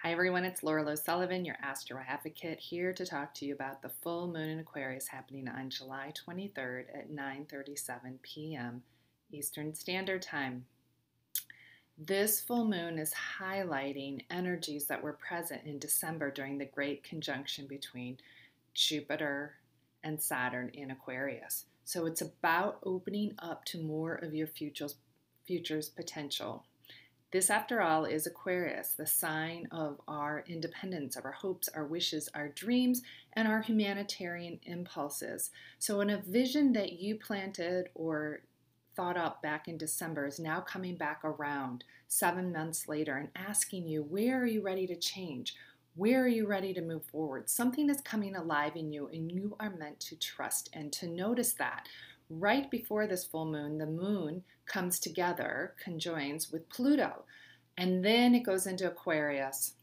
Hi everyone, it's Laurel O'Sullivan, your Astro Advocate, here to talk to you about the full moon in Aquarius happening on July 23rd at 9:37 p.m. Eastern Standard Time. This full moon is highlighting energies that were present in December during the great conjunction between Jupiter and Saturn in Aquarius. So it's about opening up to more of your future's potential. This, after all, is Aquarius, the sign of our independence, of our hopes, our wishes, our dreams, and our humanitarian impulses. So, in a vision that you planted or thought up back in December is now coming back around 7 months later and asking you, where are you ready to change? Where are you ready to move forward? Something is coming alive in you, and you are meant to trust and to notice that. Right before this full moon, the moon comes together, conjoins with Pluto, and then it goes into Aquarius,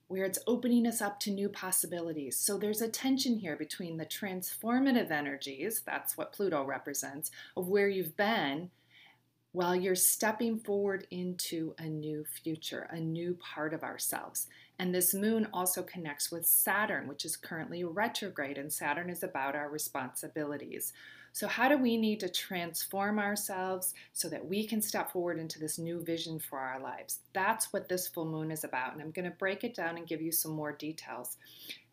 where it's opening us up to new possibilities. So there's a tension here between the transformative energies, that's what Pluto represents, of where you've been, while you're stepping forward into a new future, a new part of ourselves. And this moon also connects with Saturn, which is currently retrograde, and Saturn is about our responsibilities. So how do we need to transform ourselves so that we can step forward into this new vision for our lives? That's what this full moon is about, and I'm going to break it down and give you some more details.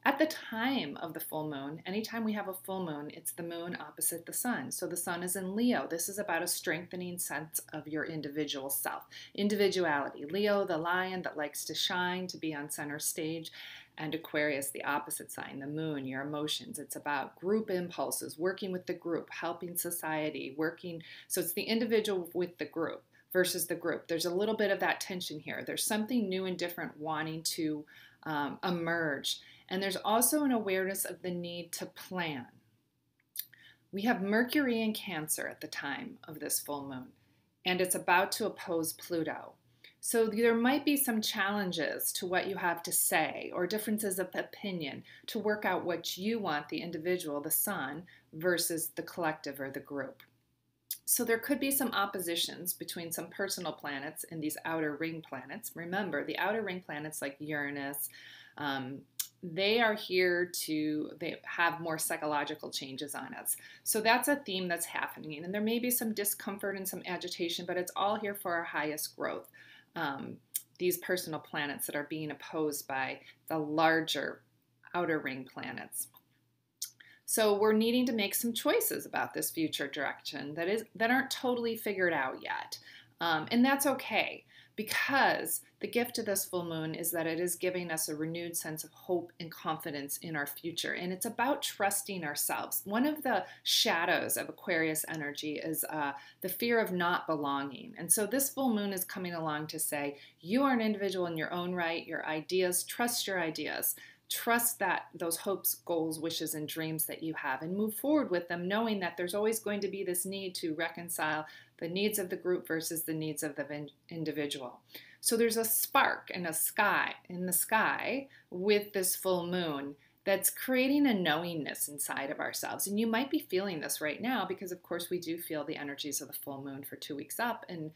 At the time of the full moon, anytime we have a full moon, it's the moon opposite the sun. So the sun is in Leo. This is about a strengthening sense of your individual self. Individuality. Leo, the lion that likes to shine, to be on center stage. And Aquarius, the opposite sign, the moon, your emotions. It's about group impulses, working with the group, helping society, working. So it's the individual with the group versus the group. There's a little bit of that tension here. There's something new and different wanting to emerge. And there's also an awareness of the need to plan. We have Mercury in Cancer at the time of this full moon, and it's about to oppose Pluto. So there might be some challenges to what you have to say or differences of opinion to work out what you want, the individual, the sun, versus the collective or the group. So there could be some oppositions between some personal planets and these outer ring planets. Remember, the outer ring planets like Uranus, they are here they have more psychological changes on us. So that's a theme that's happening. And there may be some discomfort and some agitation, but it's all here for our highest growth. These personal planets that are being opposed by the larger outer ring planets. So we're needing to make some choices about this future direction that aren't totally figured out yet. And that's okay, because the gift of this full moon is that it is giving us a renewed sense of hope and confidence in our future. And it's about trusting ourselves. One of the shadows of Aquarius energy is the fear of not belonging. And so this full moon is coming along to say, you are an individual in your own right, your ideas, trust your ideas. Trust that those hopes, goals, wishes, and dreams that you have, and move forward with them, knowing that there's always going to be this need to reconcile the needs of the group versus the needs of the individual. So there's a spark in the sky with this full moon that's creating a knowingness inside of ourselves. And you might be feeling this right now because, of course, we do feel the energies of the full moon for 2 weeks up and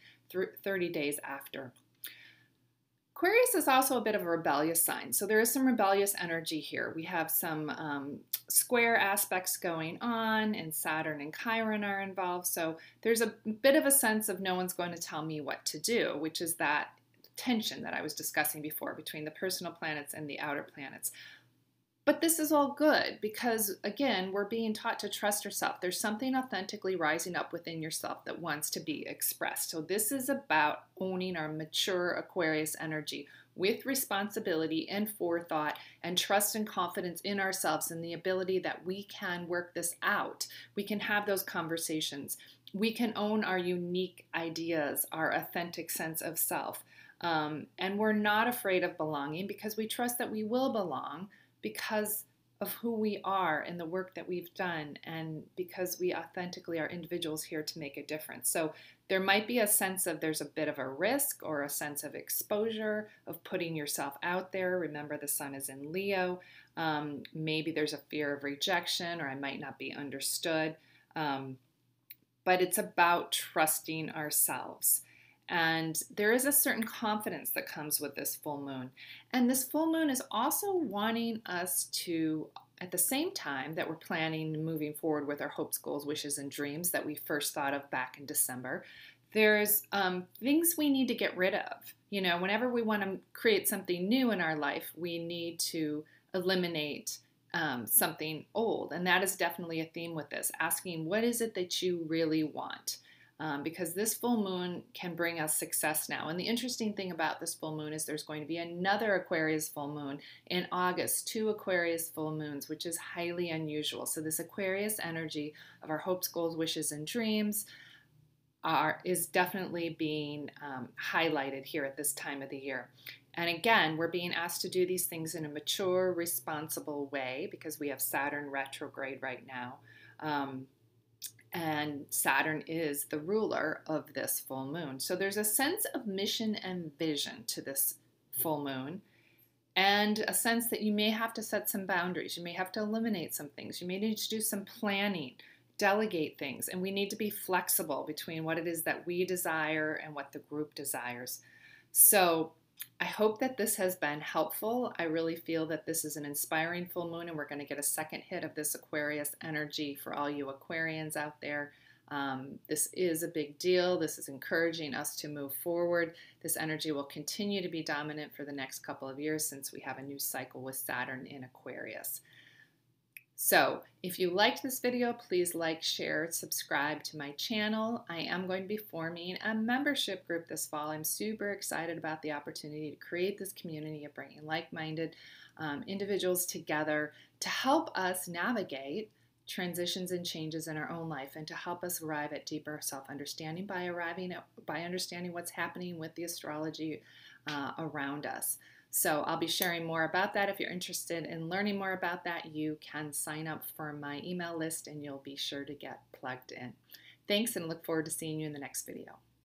30 days after. Aquarius is also a bit of a rebellious sign, so there is some rebellious energy here. We have some square aspects going on, and Saturn and Chiron are involved, so there's a bit of a sense of no one's going to tell me what to do, which is that tension that I was discussing before between the personal planets and the outer planets. But this is all good because, again, we're being taught to trust ourselves. There's something authentically rising up within yourself that wants to be expressed. So this is about owning our mature Aquarius energy with responsibility and forethought and trust and confidence in ourselves and the ability that we can work this out. We can have those conversations. We can own our unique ideas, our authentic sense of self. And we're not afraid of belonging because we trust that we will belong, because of who we are and the work that we've done, and because we authentically are individuals here to make a difference. So there might be a sense of there's a bit of a risk or a sense of exposure, of putting yourself out there. Remember, the sun is in Leo. Maybe there's a fear of rejection, or I might not be understood. But it's about trusting ourselves. And there is a certain confidence that comes with this full moon. And this full moon is also wanting us to, at the same time that we're planning and moving forward with our hopes, goals, wishes, and dreams that we first thought of back in December, there's things we need to get rid of. You know, whenever we want to create something new in our life, we need to eliminate something old. And that is definitely a theme with this, asking what is it that you really want? Because this full moon can bring us success now. And the interesting thing about this full moon is there's going to be another Aquarius full moon in August, 2 Aquarius full moons, which is highly unusual. So this Aquarius energy of our hopes, goals, wishes, and dreams is definitely being highlighted here at this time of the year. And again, we're being asked to do these things in a mature, responsible way because we have Saturn retrograde right now. And Saturn is the ruler of this full moon. So there's a sense of mission and vision to this full moon, and a sense that you may have to set some boundaries. You may have to eliminate some things. You may need to do some planning, delegate things, and we need to be flexible between what it is that we desire and what the group desires. So I hope that this has been helpful. I really feel that this is an inspiring full moon, and we're going to get a second hit of this Aquarius energy for all you Aquarians out there. This is a big deal. This is encouraging us to move forward. This energy will continue to be dominant for the next couple of years since we have a new cycle with Saturn in Aquarius. So if you liked this video, please like, share, subscribe to my channel. I am going to be forming a membership group this fall. I'm super excited about the opportunity to create this community of bringing like-minded individuals together to help us navigate transitions and changes in our own life and to help us arrive at deeper self-understanding by understanding what's happening with the astrology around us. So I'll be sharing more about that. If you're interested in learning more about that, you can sign up for my email list and you'll be sure to get plugged in. Thanks, and look forward to seeing you in the next video.